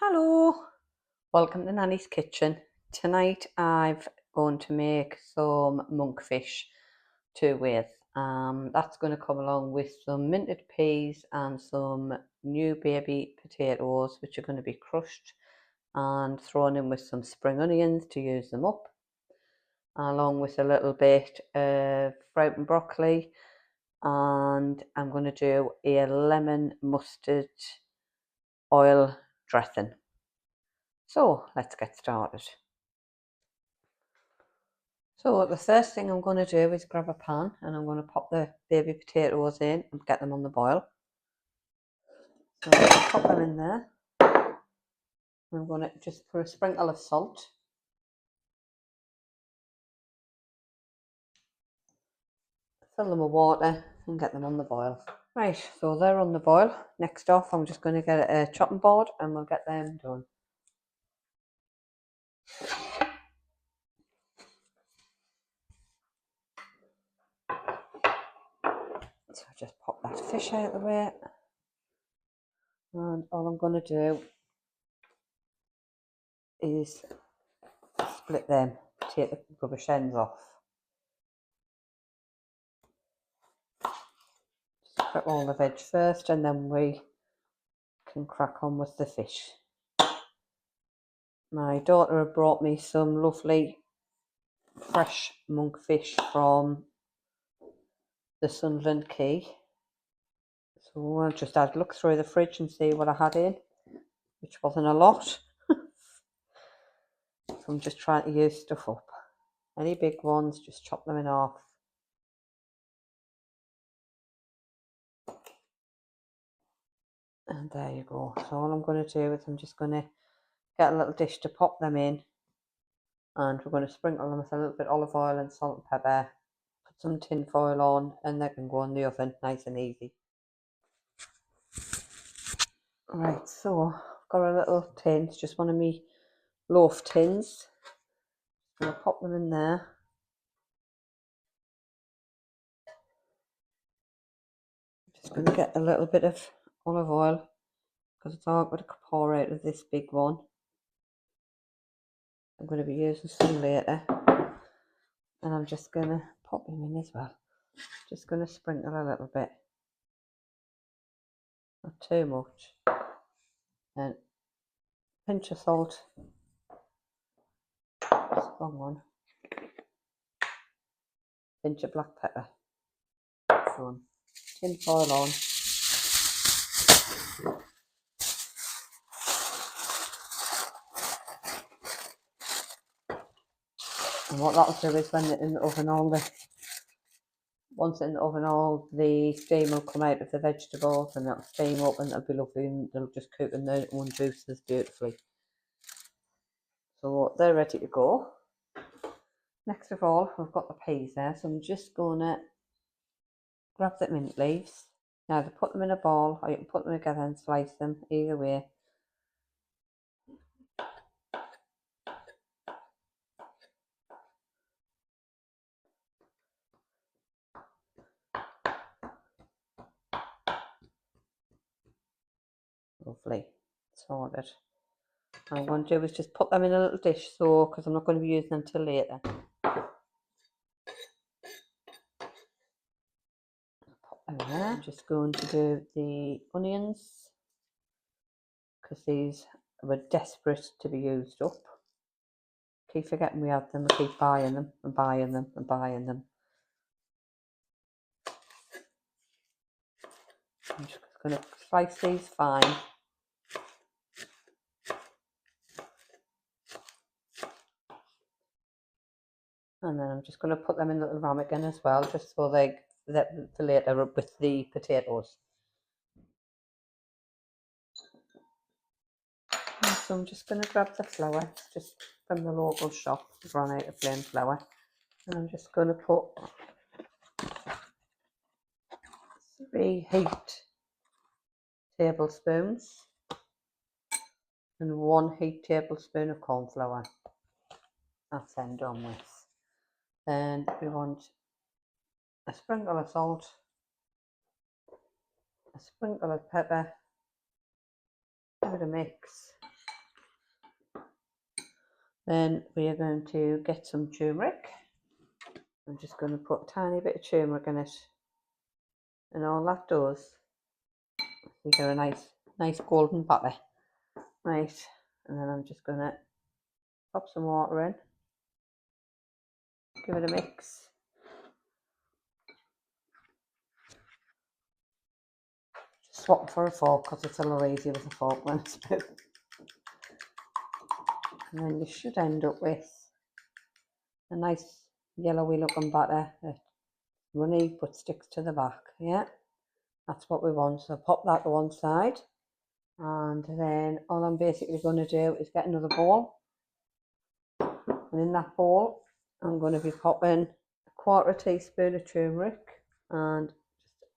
Hello, welcome to Nanny's Kitchen. Tonight I'm going to make some monkfish with. That's going to come along with some minted peas and some new baby potatoes, which are going to be crushed and thrown in with some spring onions to use them up, along with a little bit of sprouting broccoli, and I'm going to do a lemon mustard oil dressing. So let's get started. So the first thing I'm going to do is grab a pan and I'm going to pop the baby potatoes in and get them on the boil. So I'm going to pop them in there. I'm going to just put a sprinkle of salt. Fill them with water and get them on the boil. Right, so they're on the boil. Next off, I'm just going to get a chopping board and we'll get them done. So just pop that fish out of the way. And all I'm going to do is split them, take the rubbish ends off. Just put all the veg first and then we can crack on with the fish. My daughter had brought me some lovely fresh monkfish from the Sunderland Quay. So I just had a look through the fridge and see what I had in, which wasn't a lot. So I'm just trying to use stuff up. Any big ones, just chop them in half. And there you go. So all I'm going to do is I'm just going to get a little dish to pop them in. And we're going to sprinkle them with a little bit of olive oil and salt and pepper. Put some tin foil on and they can go in the oven nice and easy. Right, so I've got a little tin. It's just one of my loaf tins. I'll pop them in there. Just going to get a little bit of olive oil because it's all going to pour out of this big one. I'm going to be using some later. And I'm just going to pop them in as well. Just going to sprinkle a little bit. Not too much. And pinch of salt. That's a long one. Pinch of black pepper. Fun. Tin foil on. And what that'll do is when it's in the oven, once in the oven, all the steam will come out of the vegetables and it'll steam up and it'll be lovely and they'll just cook in their own juices beautifully. So they're ready to go. Next of all, we've got the peas there, so I'm just going to grab the mint leaves. Now, to put them in a bowl or you can put them together and slice them, either way. Lovely, sorted. What I'm going to do is just put them in a little dish, so because I'm not going to be using them till later. Pop them there. I'm just going to do the onions because these were desperate to be used up. Keep forgetting we had them. I keep buying them and buying them and buying them. I'm just going to slice these fine. And then I'm just going to put them in little ramekin as well, just so that for later with the potatoes. And so I'm just going to grab the flour, just from the local shop, run out of plain flour. And I'm just going to put 3 heaped tablespoons and 1 heaped tablespoon of corn flour. That's then done with. Then we want a sprinkle of salt, a sprinkle of pepper, give it a mix, Then we are going to get some turmeric. I'm just going to put a tiny bit of turmeric in it, and all that does, you get a nice golden batter. Right, and then I'm just going to pop some water in, give it a mix. Just swap for a fork because it's a lot easier with a fork than a spoon. And then you should end up with a nice yellowy looking batter that's runny but sticks to the back. Yeah, that's what we want. So pop that to one side, and then all I'm basically going to do is get another bowl, and in that bowl I'm going to be popping a 1/4 teaspoon of turmeric and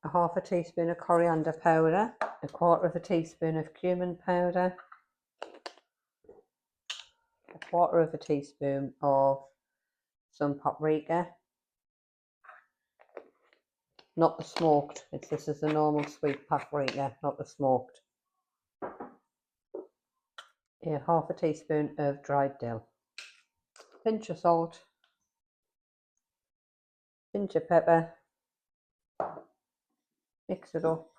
a 1/2 teaspoon of coriander powder, a 1/4 teaspoon of cumin powder, a 1/4 teaspoon of some paprika, not the smoked, this is the normal sweet paprika, not the smoked. A 1/2 teaspoon of dried dill, pinch of salt, pinch of pepper, mix it up,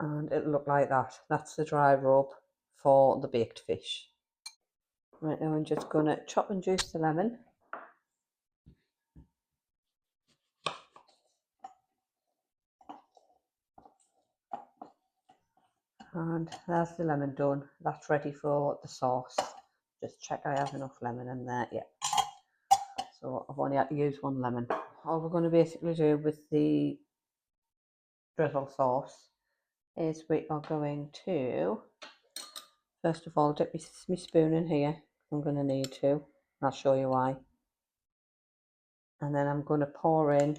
and it'll look like that. That's the dry rub for the baked fish. Right, now I'm just going to chop and juice the lemon. And there's the lemon done. That's ready for the sauce. Just check I have enough lemon in there. Yeah. So I've only had to use 1 lemon. All we're going to basically do with the drizzle sauce is we are going to, first of all, dip my spoon in here. I'm going to need to. I'll show you why. And then I'm going to pour in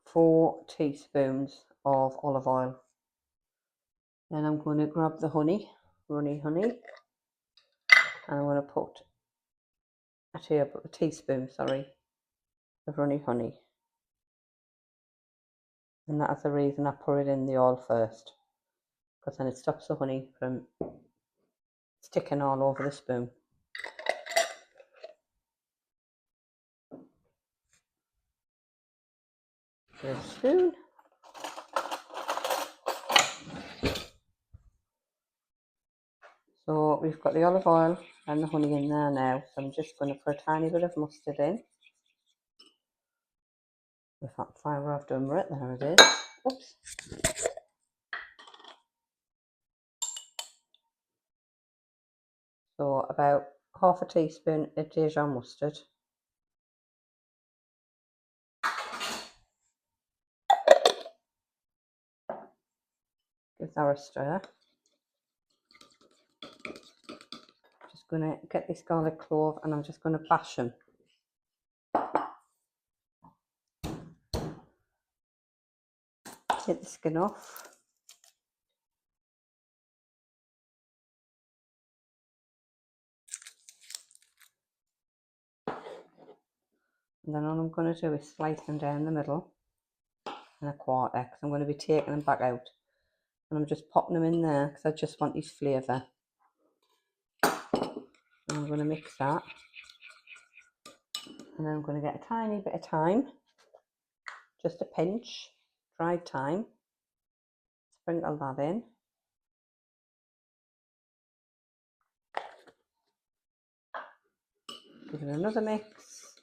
four teaspoons of olive oil. Then I'm going to grab the honey, runny honey, and I'm going to put a teaspoon, of runny honey. And that's the reason I put it in the oil first, because then it stops the honey from sticking all over the spoon. The spoon. So we've got the olive oil and the honey in there now, so I'm just going to put a tiny bit of mustard in. With that fibre I've done right, there it is. Oops. So about 1/2 teaspoon of Dijon mustard. Give that a stir. Just going to get this garlic clove and I'm just going to bash them. Take the skin off. And then all I'm going to do is slice them down the middle in a 1/4, because I'm going to be taking them back out. And I'm just popping them in there because I just want this flavour. And I'm going to mix that. And then I'm going to get a tiny bit of thyme, just a pinch, dried thyme. Sprinkle that in. Give it another mix.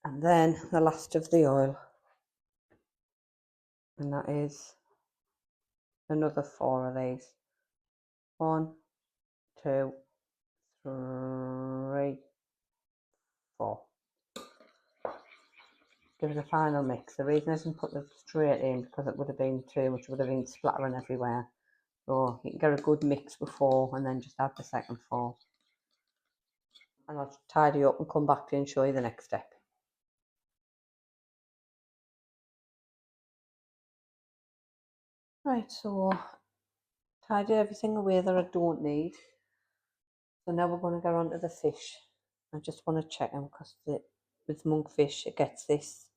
And then the last of the oil. And that is another 4 of these. 1, 2, 3, 4. Give it a final mix. The reason I didn't put them straight in because it would have been too much, would have been splattering everywhere. So you can get a good mix before and then just add the second 4. And I'll tidy up and come back to you and show you the next step. Right, so tidy everything away that I don't need. So now we're going to go on to the fish. I just want to check them because with monkfish it gets this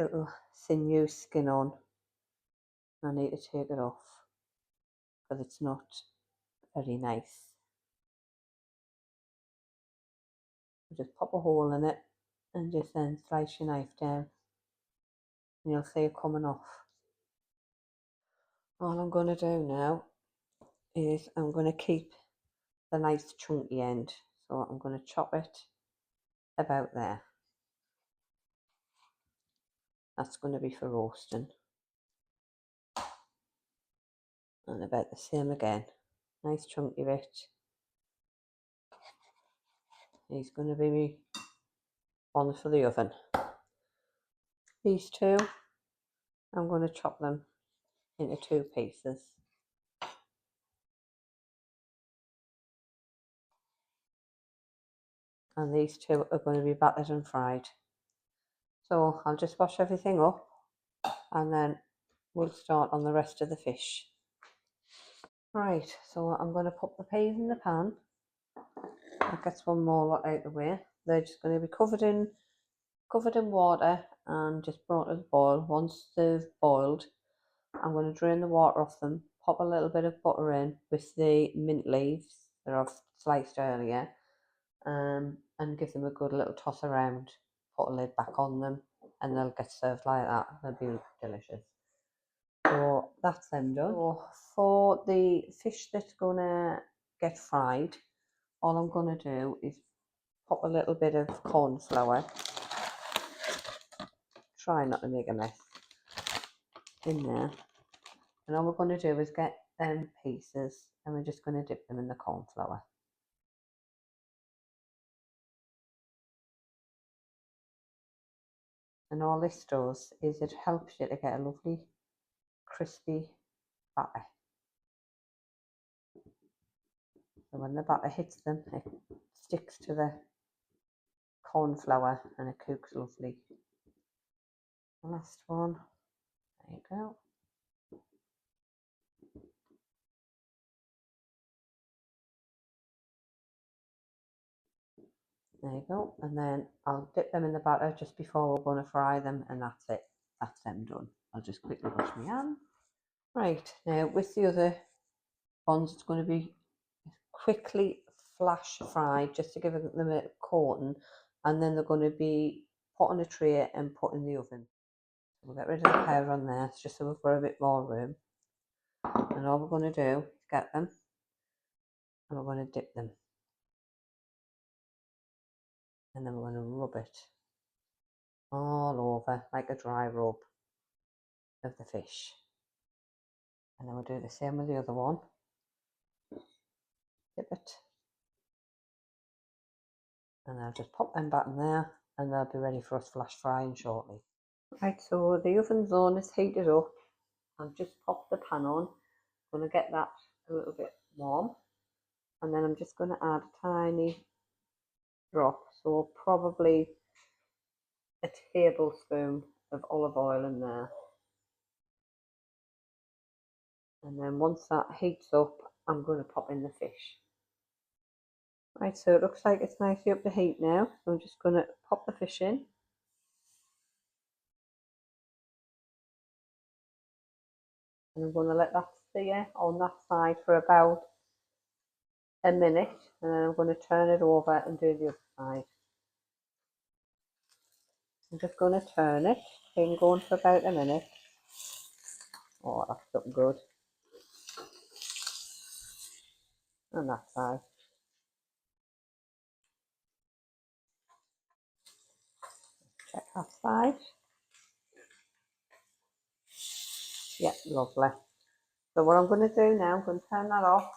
little sinew skin on. I need to take it off because it's not very nice. Just pop a hole in it and just then slice your knife down and you'll see it coming off. All I'm going to do now is I'm going to keep the nice chunky end, so I'm going to chop it about there. That's going to be for roasting, and about the same again, nice chunky bit. He's going to be on for the oven. These two, I'm going to chop them into 2 pieces. And these 2 are going to be battered and fried. So I'll just wash everything up and then we'll start on the rest of the fish. Right, so I'm going to put the peas in the pan. That gets one more lot out of the way. They're just going to be covered in water and just brought to the boil. Once they've boiled, I'm going to drain the water off them, pop a little bit of butter in with the mint leaves that I've sliced earlier, and give them a good little toss around. Put a lid back on them and they'll get served like that. They'll be delicious. So that's them done. So for the fish that's going to get fried, all I'm going to do is pop a little bit of corn flour. Try not to make a mess in there. And all we're going to do is get them pieces and we're just going to dip them in the corn flour. And all this does is it helps you to get a lovely crispy batter. So when the batter hits them, it sticks to the corn flour and it cooks lovely. The last one, there you go. There you go, and then I'll dip them in the batter just before we're going to fry them, and that's it. That's them done. I'll just quickly wash my hands. Right, now with the other ones, it's going to be quickly flash fried just to give them a coating, and then they're going to be put on a tray and put in the oven. We'll get rid of the powder on there just so we've got a bit more room. And all we're going to do is get them and we're going to dip them. And then we're going to rub it all over like a dry rub of the fish. And then we'll do the same with the other one. Dip it. And I'll just pop them back in there and they'll be ready for us flash frying shortly. Right, so the oven zone is heated up. I've just popped the pan on. I'm going to get that a little bit warm. And then I'm just going to add a tiny drop, so probably a tablespoon of olive oil in there. And then once that heats up, I'm going to pop in the fish. Right, so it looks like it's nicely up to heat now. So I'm just going to pop the fish in. And I'm going to let that sear on that side for about a minute. And then I'm going to turn it over and do the other side. I'm just going to turn it. It's been going for about a minute. Oh, that's looking good. And that side. Check that side. Yeah, lovely. So what I'm going to do now, I'm going to turn that off.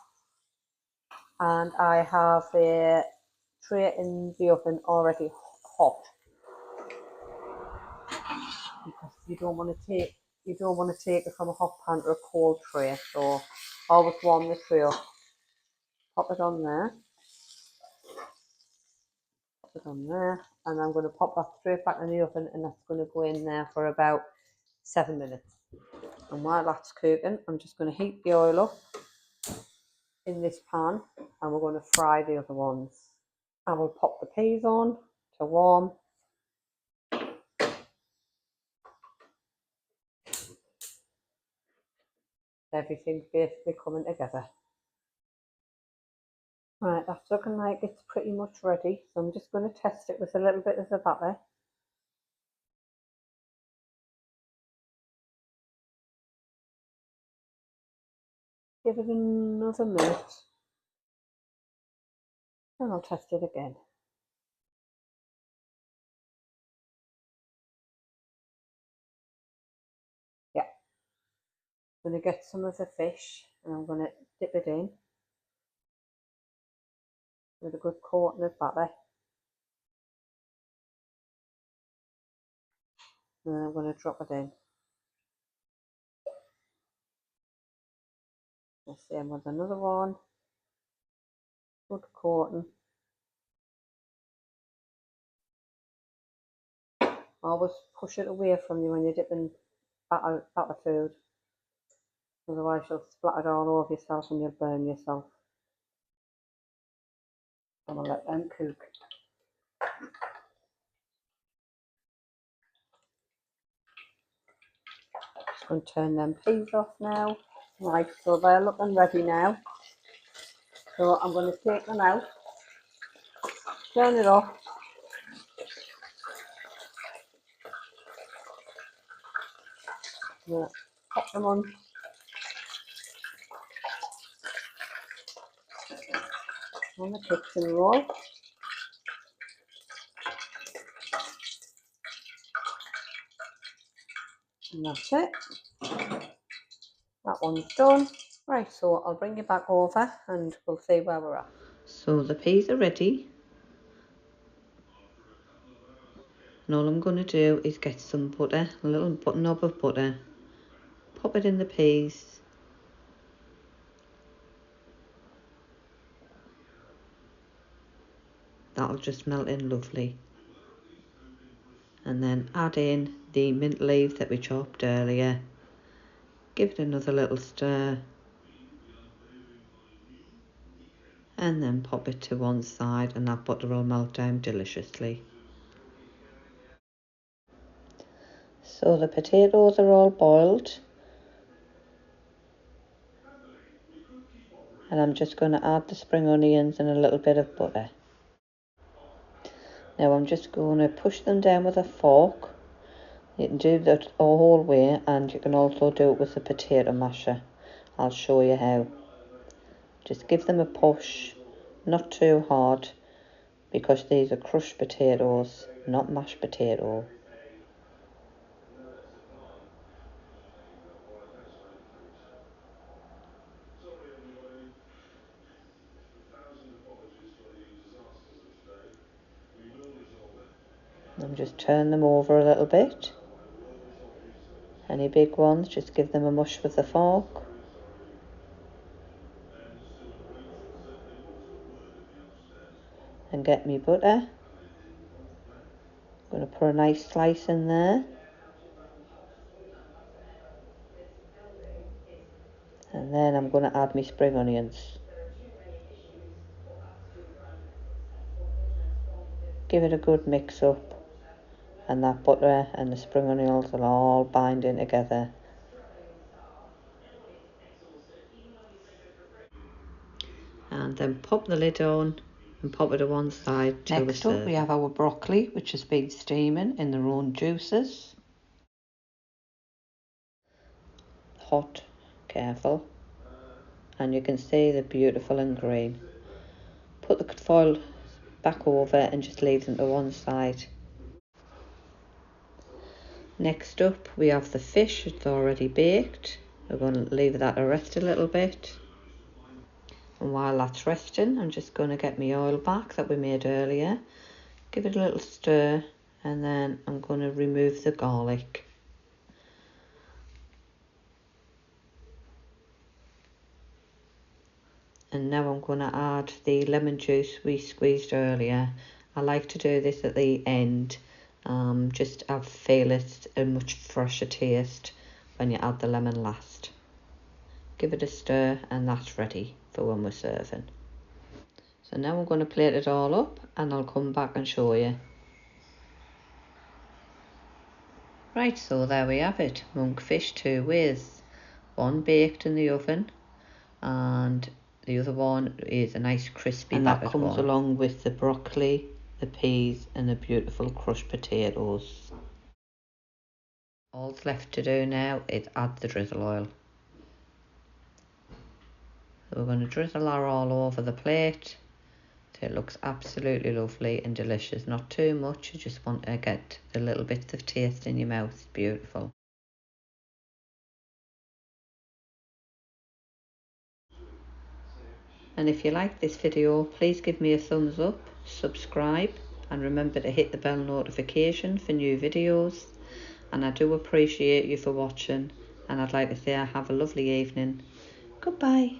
And I have the tray in the oven already hot. Because you don't want to take it from a hot pan to a cold tray. So always warm the tray up. Pop it on there. Pop it on there. And I'm going to pop that straight back in the oven and that's going to go in there for about 7 minutes. And while that's cooking, I'm just going to heat the oil up in this pan and we're going to fry the other ones. I will pop the peas on to warm. Everything's basically coming together. Right, that's looking like it's pretty much ready, so I'm just going to test it with a little bit of the batter. Give it another minute, and I'll test it again. Yeah, I'm going to get some of the fish, and I'm going to dip it in with a good coating of batter. And I'm going to drop it in. The same with another one. Good coating. Always push it away from you when you're dipping batter food. Otherwise you'll splatter it all over yourself and you'll burn yourself. And I'll let them cook. Just going to turn them peas off now. Right, so they're looking ready now. So I'm going to take them out, turn it off. I'm going to pop them on the kitchen roll. And that's it. That one's done. Right, so I'll bring you back over and we'll see where we're at. So the peas are ready. And all I'm going to do is get some butter, a little knob of butter, pop it in the peas. That'll just melt in lovely. And then add in the mint leaf that we chopped earlier. Give it another little stir. And then pop it to one side and that butter will melt down deliciously. So the potatoes are all boiled. And I'm just going to add the spring onions and a little bit of butter. Now I'm just going to push them down with a fork. You can do that the whole way and you can also do it with a potato masher. I'll show you how. Just give them a push, not too hard, because these are crushed potatoes, not mashed potato. And just turn them over a little bit. Any big ones, just give them a mush with the fork. And get me butter. I'm going to put a nice slice in there. And then I'm going to add my spring onions. Give it a good mix up. And that butter and the spring onions will all bind in together. And then pop the lid on and pop it to one side till we're serving. Next up we have our broccoli, which has been steaming in their own juices. Hot, careful, and you can see they're beautiful and green. Put the foil back over and just leave them to one side. Next up we have the fish. It's already baked. We're going to leave that to rest a little bit. And while that's resting, I'm just going to get my oil back that we made earlier. Give it a little stir and then I'm going to remove the garlic. And now I'm going to add the lemon juice we squeezed earlier. I like to do this at the end. Just I feel it's a much fresher taste when you add the lemon last. Give it a stir and that's ready for when we're serving. So now I'm going to plate it all up and I'll come back and show you. Right, so there we have it. Monkfish 2 ways. One baked in the oven, and the other one is a nice crispy battered one. And that comes along with the broccoli, the peas and the beautiful crushed potatoes. All's left to do now is add the drizzle oil. So we're going to drizzle our all over the plate so it looks absolutely lovely and delicious. Not too much, you just want to get the little bits of taste in your mouth. It's beautiful. And if you like this video, please give me a thumbs up, subscribe, and remember to hit the bell notification for new videos. And I do appreciate you for watching, and I'd like to say have a lovely evening. Goodbye.